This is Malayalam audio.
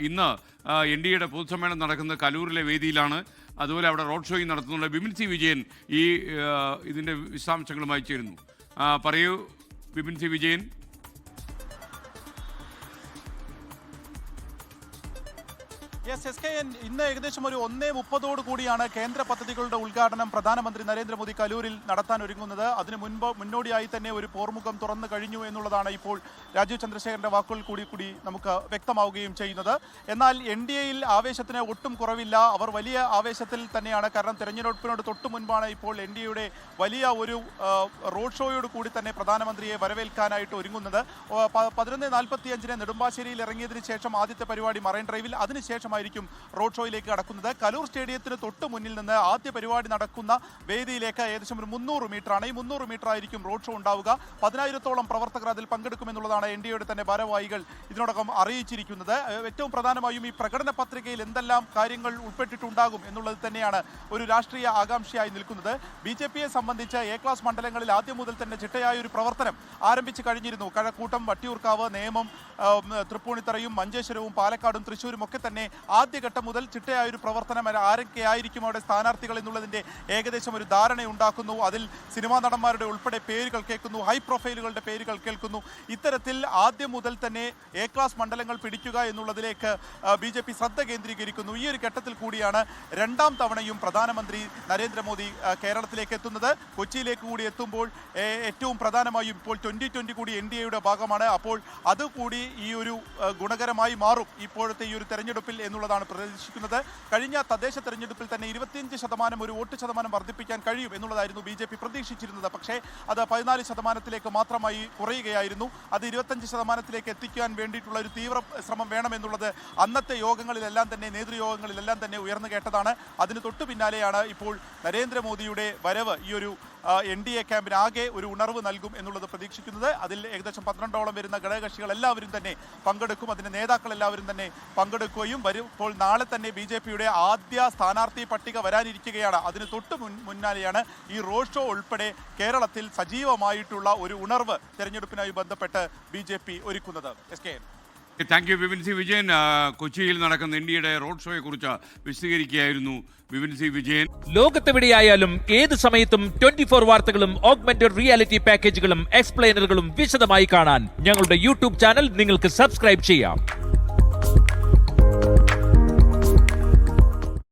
ഇന്ന് NDAയുടെ പൊതുസമ്മേളനം നടക്കുന്ന കലൂരിലെ വേദിയിലാണ്. അതുപോലെ അവിടെ റോഡ് ഷോയും നടത്തുന്നുണ്ട്. ബിപിൻ സി വിജയൻ ഇതിൻ്റെ വിശദാംശങ്ങളുമായി ചേരുന്നു. പറയൂ ബിപിൻ സി വിജയൻ. ഇന്ന് ഏകദേശം ഒരു 1:30 കൂടിയാണ് കേന്ദ്ര പദ്ധതികളുടെ ഉദ്ഘാടനം പ്രധാനമന്ത്രി നരേന്ദ്രമോദി കലൂരിൽ നടത്താൻ ഒരുങ്ങുന്നത്. അതിന് മുന്നോടിയായി തന്നെ ഒരു പോർമുഖം തുറന്നു കഴിഞ്ഞു എന്നുള്ളതാണ് ഇപ്പോൾ രാജീവ് ചന്ദ്രശേഖരന്റെ വാക്കുകൾ കൂടി നമുക്ക് വ്യക്തമാവുകയും ചെയ്യുന്നത്. എന്നാൽ NDAയിൽ ആവേശത്തിന് ഒട്ടും കുറവില്ല. അവർ വലിയ ആവേശത്തിൽ തന്നെയാണ്. കാരണം തെരഞ്ഞെടുപ്പിനോട് തൊട്ടു മുൻപാണ് ഇപ്പോൾ NDAയുടെ വലിയ ഒരു റോഡ് ഷോയോട് കൂടി തന്നെ പ്രധാനമന്ത്രിയെ വരവേൽക്കാനായിട്ട് ഒരുങ്ങുന്നത്. 11:45 നെടുമ്പാശ്ശേരിയിൽ ഇറങ്ങിയതിനു ശേഷം ആദ്യത്തെ പരിപാടി മറൈൻ ഡ്രൈവിൽ, അതിനുശേഷം റോഡ് ഷോയിലേക്ക് കടക്കുന്നത്. കലൂർ സ്റ്റേഡിയത്തിന് തൊട്ട് മുന്നിൽ നിന്ന് ആദ്യ പരിപാടി നടക്കുന്ന വേദിയിലേക്ക് ഏകദേശം ഒരു 300 മീറ്ററാണ്. ഈ 300 മീറ്റർ ആയിരിക്കും റോഡ് ഷോ ഉണ്ടാവുക. 10,000-ഓളം പ്രവർത്തകർ അതിൽ പങ്കെടുക്കുമെന്നുള്ളതാണ് NDAയുടെ തന്നെ ഭാരവാഹികൾ ഇതിനോടകം അറിയിച്ചിരിക്കുന്നത്. ഏറ്റവും പ്രധാനമായും ഈ പ്രകടന പത്രികയിൽ എന്തെല്ലാം കാര്യങ്ങൾ ഉൾപ്പെട്ടിട്ടുണ്ടാകും എന്നുള്ളത് തന്നെയാണ് ഒരു രാഷ്ട്രീയ ആകാംക്ഷയായി നിൽക്കുന്നത്. BJPയെ സംബന്ധിച്ച് A ക്ലാസ് മണ്ഡലങ്ങളിൽ ആദ്യം മുതൽ തന്നെ ചിട്ടയായ ഒരു പ്രവർത്തനം ആരംഭിച്ചു കഴിഞ്ഞിരുന്നു. കഴക്കൂട്ടം, വട്ടിയൂർക്കാവ്, നേമം, തൃപ്പൂണിത്തറയും മഞ്ചേശ്വരവും പാലക്കാടും തൃശ്ശൂരും ഒക്കെ തന്നെ ആദ്യഘട്ടം മുതൽ ചിട്ടയായ ഒരു പ്രവർത്തനം ആരൊക്കെയായിരിക്കും അവിടെ സ്ഥാനാർത്ഥികൾ എന്നുള്ളതിൻ്റെ ഏകദേശം ഒരു ധാരണയുണ്ടാക്കുന്നു. അതിൽ സിനിമാ നടന്മാരുടെ ഉൾപ്പെടെ പേരുകൾ കേൾക്കുന്നു, ഹൈ പ്രൊഫൈലുകളുടെ പേരുകൾ കേൾക്കുന്നു. ഇത്തരത്തിൽ ആദ്യം മുതൽ തന്നെ A ക്ലാസ് മണ്ഡലങ്ങൾ പിടിക്കുക എന്നുള്ളതിലേക്ക് BJP ശ്രദ്ധ കേന്ദ്രീകരിക്കുന്നു. ഈ ഒരു ഘട്ടത്തിൽ കൂടിയാണ് രണ്ടാം തവണയും പ്രധാനമന്ത്രി നരേന്ദ്രമോദി കേരളത്തിലേക്ക് എത്തുന്നത്. കൊച്ചിയിലേക്ക് കൂടി എത്തുമ്പോൾ ഏറ്റവും പ്രധാനമായും ഇപ്പോൾ 2020 കൂടി NDAയുടെ ഭാഗമാണ്. അപ്പോൾ അതുകൂടി ഈ ഒരു ഗുണകരമായി മാറും ഇപ്പോഴത്തെ ഈ ഒരു തെരഞ്ഞെടുപ്പിൽ എന്നുള്ളതാണ് പ്രതീക്ഷിക്കുന്നത്. കഴിഞ്ഞ തദ്ദേശ തെരഞ്ഞെടുപ്പിൽ തന്നെ 25% ഒരു വോട്ട് ശതമാനം വർദ്ധിപ്പിക്കാൻ കഴിയും എന്നുള്ളതായിരുന്നു BJP പ്രതീക്ഷിച്ചിരുന്നത്. പക്ഷേ അത് 14% മാത്രമായി കുറയുകയായിരുന്നു. അത് 25% എത്തിക്കാൻ വേണ്ടിയിട്ടുള്ള ഒരു തീവ്ര ശ്രമം വേണമെന്നുള്ളത് അന്നത്തെ യോഗങ്ങളിലെല്ലാം തന്നെ, നേതൃയോഗങ്ങളിലെല്ലാം തന്നെ ഉയർന്നു കേട്ടതാണ്. അതിന് തൊട്ടു പിന്നാലെയാണ് ഇപ്പോൾ നരേന്ദ്രമോദിയുടെ വരവ് ഈ ഒരു NDA ക്യാമ്പിന് ആകെ ഒരു ഉണർവ് നൽകും എന്നുള്ളത് പ്രതീക്ഷിക്കുന്നത്. അതിൽ ഏകദേശം 12ഓളം വരുന്ന ഘടകകക്ഷികൾ എല്ലാവരും തന്നെ പങ്കെടുക്കും. അതിൻ്റെ നേതാക്കൾ എല്ലാവരും തന്നെ പങ്കെടുക്കുകയും വരും. ഇപ്പോൾ നാളെ തന്നെ BJPയുടെ ആദ്യ സ്ഥാനാർത്ഥി പട്ടിക വരാനിരിക്കുകയാണ്. അതിന് തൊട്ട് മുന്നാലെയാണ് ഈ റോഡ് ഷോ ഉൾപ്പെടെ കേരളത്തിൽ സജീവമായിട്ടുള്ള ഒരു ഉണർവ് തെരഞ്ഞെടുപ്പിനായി ബന്ധപ്പെട്ട് BJP ഒരുക്കുന്നത്. Thank you Bipin C Vijayan. കൊച്ചിയിൽ നടക്കുന്ന NDAയുടെ റോഡ് ഷോയെ കുറിച്ച് വിശദീകരിക്കുകയായിരുന്നു ബിപിൻ സി വിജയൻ. ലോകത്തെവിടെയായാലും ഏത് സമയത്തും 24 വാർത്തകളും ഓഗ്മെന്റഡ് റിയാലിറ്റി പാക്കേജുകളും എക്സ്പ്ലെയിനറുകളും വിശദമായി കാണാൻ ഞങ്ങളുടെ YouTube ചാനൽ നിങ്ങൾക്ക് സബ്സ്ക്രൈബ് ചെയ്യാം.